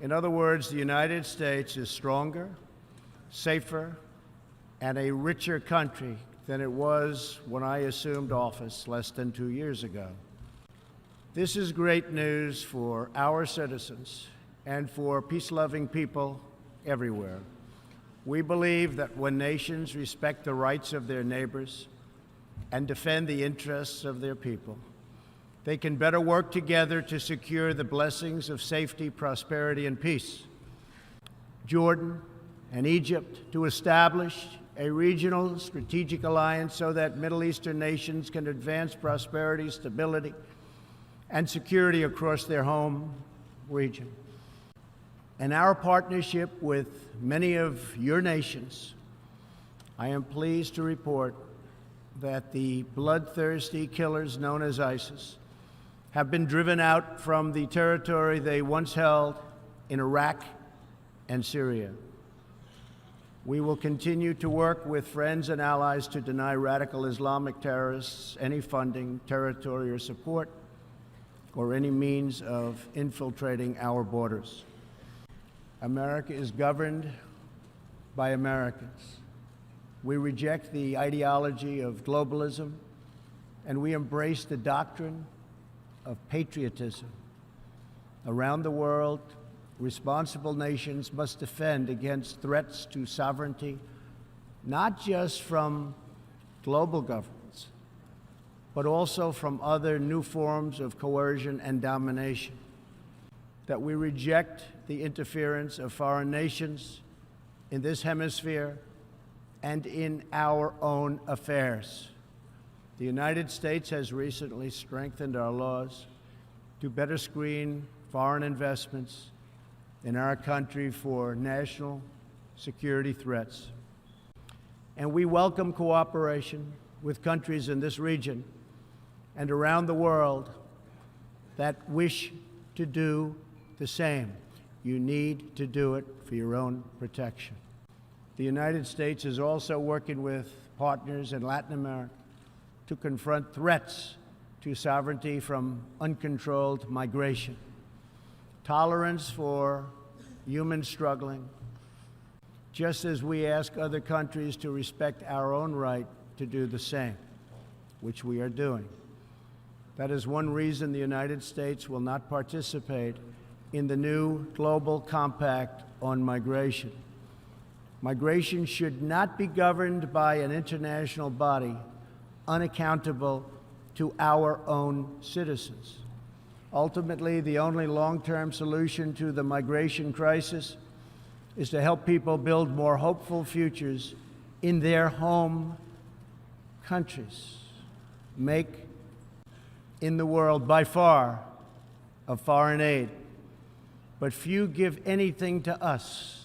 In other words, the United States is stronger, safer, and a richer country than it was when I assumed office less than 2 years ago. This is great news for our citizens and for peace-loving people everywhere. We believe that when nations respect the rights of their neighbors and defend the interests of their people, they can better work together to secure the blessings of safety, prosperity, and peace. Jordan and Egypt to establish a regional strategic alliance so that Middle Eastern nations can advance prosperity, stability, and security across their home region. And our partnership with many of your nations, I am pleased to report that the bloodthirsty killers known as ISIS have been driven out from the territory they once held in Iraq and Syria. We will continue to work with friends and allies to deny radical Islamic terrorists any funding, territory, or support, or any means of infiltrating our borders. America is governed by Americans. We reject the ideology of globalism, and we embrace the doctrine of patriotism. Around the world, responsible nations must defend against threats to sovereignty, not just from global governments, but also from other new forms of coercion and domination. That we reject the interference of foreign nations in this hemisphere and in our own affairs. The United States has recently strengthened our laws to better screen foreign investments in our country for national security threats. And we welcome cooperation with countries in this region and around the world that wish to do the same. You need to do it for your own protection. The United States is also working with partners in Latin America to confront threats to sovereignty from uncontrolled migration, tolerance for human struggling, just as we ask other countries to respect our own right to do the same, which we are doing. That is one reason the United States will not participate in the new Global Compact on Migration. Migration should not be governed by an international body unaccountable to our own citizens. Ultimately, the only long-term solution to the migration crisis is to help people build more hopeful futures in their home countries. Make in the world by far of foreign aid, but few give anything to us